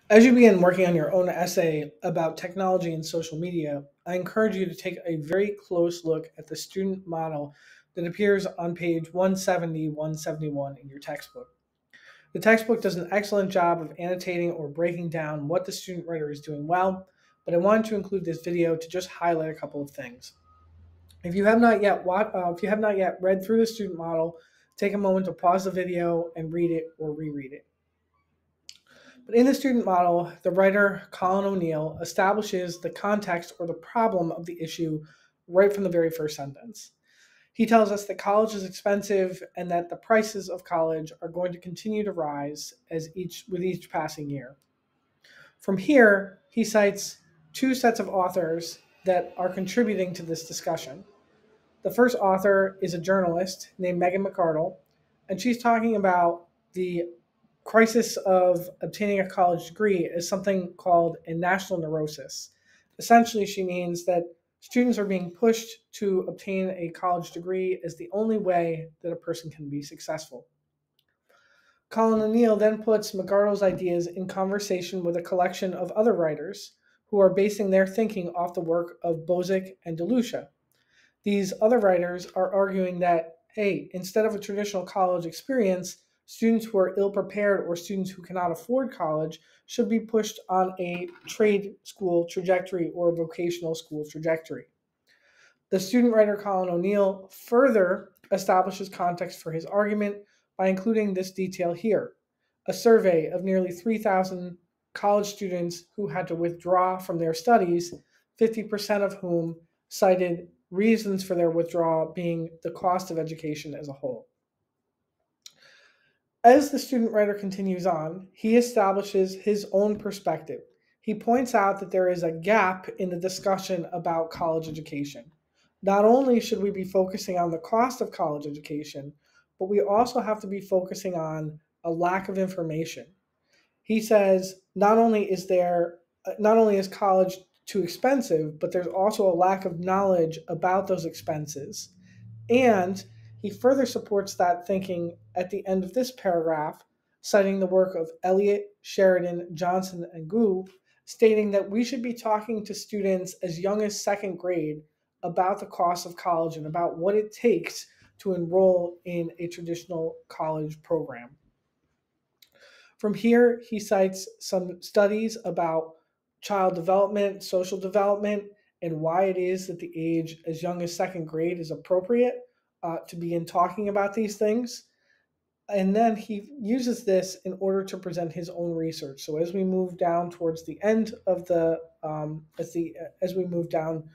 As you begin working on your own essay about technology and social media, I encourage you to take a very close look at the student model that appears on page 170, 171 in your textbook. The textbook does an excellent job of annotating or breaking down what the student writer is doing well, but I wanted to include this video to just highlight a couple of things. If you have not yet read through the student model, take a moment to pause the video and read it or reread it. But in the student model, the writer Colin O'Neill establishes the context or the problem of the issue right from the very first sentence. He tells us that college is expensive and that the prices of college are going to continue to rise with each passing year. From here, he cites two sets of authors that are contributing to this discussion. The first author is a journalist named Megan McArdle, and she's talking about the crisis of obtaining a college degree as something called a national neurosis. Essentially, she means that students are being pushed to obtain a college degree as the only way that a person can be successful. Colin O'Neill then puts McArdle's ideas in conversation with a collection of other writers who are basing their thinking off the work of Bozick and DeLucia. These other writers are arguing that, hey, instead of a traditional college experience, students who are ill prepared or students who cannot afford college should be pushed on a trade school trajectory or a vocational school trajectory. The student writer Colin O'Neill further establishes context for his argument by including this detail here: a survey of nearly 3,000 college students who had to withdraw from their studies, 50% of whom cited reasons for their withdrawal being the cost of education as a whole. As the student writer continues on, he establishes his own perspective. He points out that there is a gap in the discussion about college education. Not only should we be focusing on the cost of college education, but we also have to be focusing on a lack of information. He says not only is college too expensive, but there's also a lack of knowledge about those expenses. And he further supports that thinking at the end of this paragraph, citing the work of Eliot, Sheridan, Johnson, and Gu, stating that we should be talking to students as young as second grade about the cost of college and about what it takes to enroll in a traditional college program. From here, he cites some studies about child development, social development, and why it is that the age as young as second grade is appropriate to begin talking about these things. And then he uses this in order to present his own research. So as we move down towards the end of the as we move down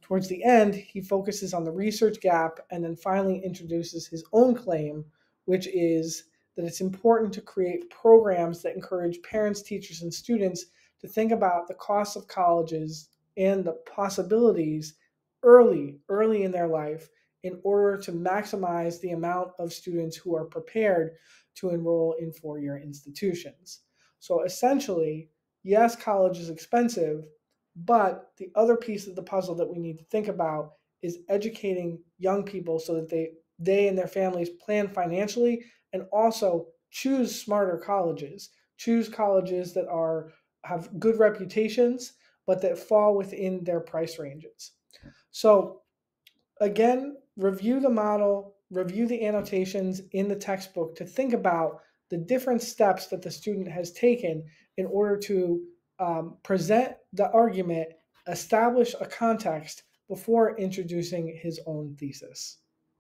towards the end, he focuses on the research gap and then finally introduces his own claim, which is that it's important to create programs that encourage parents, teachers, and students to think about the costs of colleges and the possibilities early in their life in order to maximize the amount of students who are prepared to enroll in four-year institutions. So essentially, yes, college is expensive, but the other piece of the puzzle that we need to think about is educating young people so that they and their families plan financially and also choose smarter colleges. Choose colleges that are have good reputations, but that fall within their price ranges. So again, review the model, review the annotations in the textbook to think about the different steps that the student has taken in order to present the argument, establish a context before introducing his own thesis.